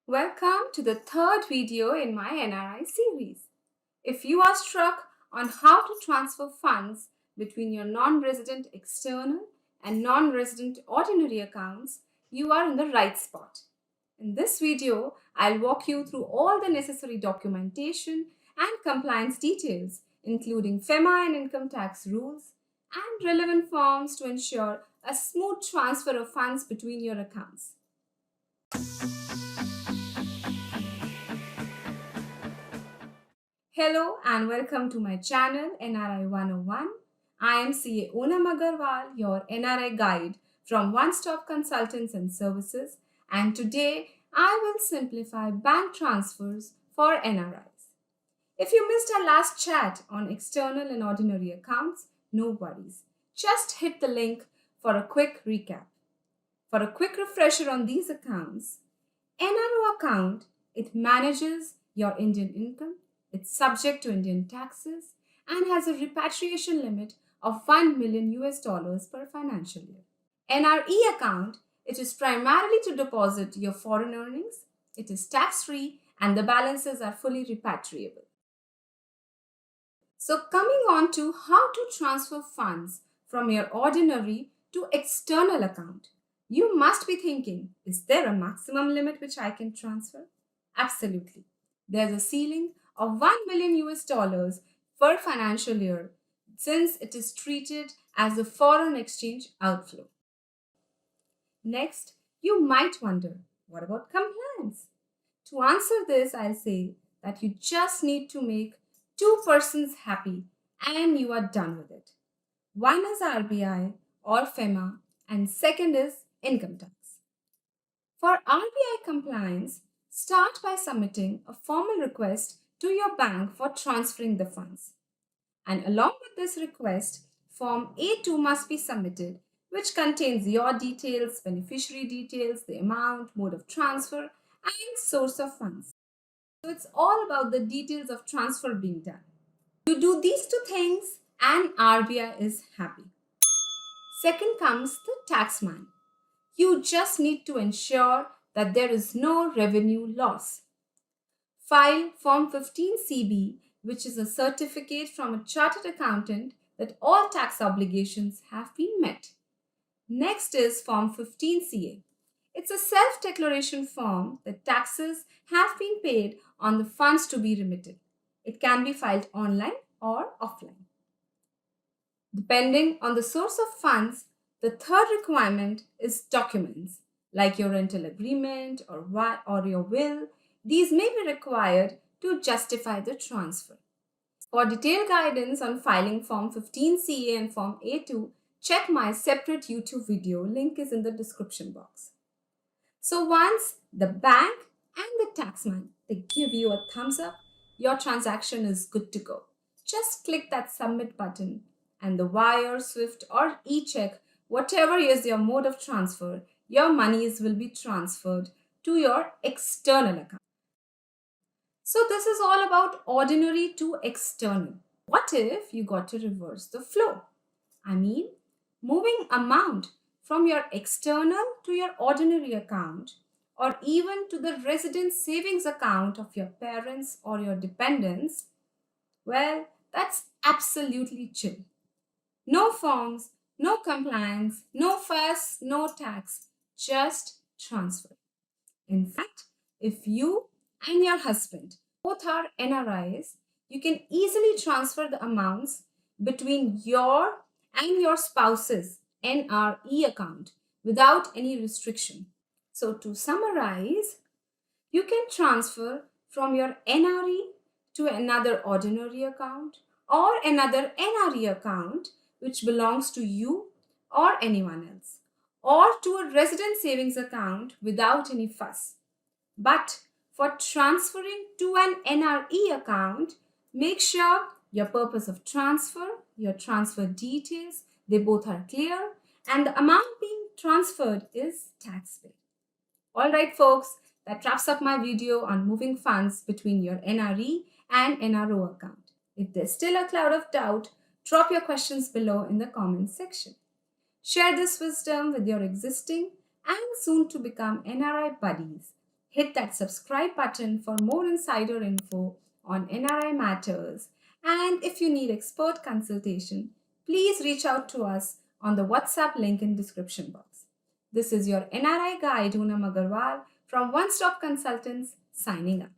Welcome to the third video in my NRI series. If you are struck on how to transfer funds between your non-resident external and non-resident ordinary accounts, you are in the right spot. In this video, I'll walk you through all the necessary documentation and compliance details, including FEMA and income tax rules and relevant forms to ensure a smooth transfer of funds between your accounts. Hello and welcome to my channel NRI 101. I am CA Onam Aggarwal, your NRI guide from One Stop Consultants and Services, and today I will simplify bank transfers for NRIs. If you missed our last chat on external and ordinary accounts, no worries. Just hit the link for a quick recap. For a quick refresher on these accounts, NRO account, it manages your Indian income. It's subject to Indian taxes and has a repatriation limit of $1 million per financial year. NRE account, it is primarily to deposit your foreign earnings. It is tax-free and the balances are fully repatriable. So coming on to how to transfer funds from your ordinary to external account. You must be thinking, is there a maximum limit which I can transfer? Absolutely. There's a ceiling of $1 million per financial year since it is treated as a foreign exchange outflow. Next, you might wonder, what about compliance? To answer this, I'll say that you just need to make two persons happy and you are done with it. One is RBI or FEMA and second is income tax. For RBI compliance, start by submitting a formal request to your bank for transferring the funds. And along with this request, Form A2 must be submitted, which contains your details, beneficiary details, the amount, mode of transfer, and source of funds. So it's all about the details of transfer being done. You do these two things and RBI is happy. Second comes the taxman. You just need to ensure that there is no revenue loss. File Form 15CB, which is a certificate from a chartered accountant that all tax obligations have been met. Next is Form 15CA. It's a self-declaration form that taxes have been paid on the funds to be remitted. It can be filed online or offline. Depending on the source of funds, the third requirement is documents like your rental agreement or your will. These may be required to justify the transfer. For detailed guidance on filing Form 15CA and Form A2, check my separate YouTube video. Link is in the description box. So once the bank and the taxman, they give you a thumbs up, your transaction is good to go. Just click that submit button and the wire, SWIFT or e-check, whatever is your mode of transfer, your monies will be transferred to your external account. So this is all about ordinary to external. What if you got to reverse the flow? I mean, moving amount from your external to your ordinary account or even to the resident savings account of your parents or your dependents, well, that's absolutely chill. No forms, no compliance, no fuss, no tax, just transfer. In fact, if you and your husband both are NRIs, you can easily transfer the amounts between your and your spouse's NRE account without any restriction. So to summarize, you can transfer from your NRE to another ordinary account or another NRE account which belongs to you or anyone else, or to a resident savings account without any fuss. But for transferring to an NRE account, make sure your purpose of transfer, your transfer details, they both are clear and the amount being transferred is tax paid. Alright folks, that wraps up my video on moving funds between your NRE and NRO account. If there's still a cloud of doubt, drop your questions below in the comments section. Share this wisdom with your existing and soon to become NRI buddies Hit that subscribe button for more insider info on NRI matters. And if you need expert consultation, please reach out to us on the WhatsApp link in description box. This is your NRI guide Onam Aggarwal from One Stop Consultants signing up.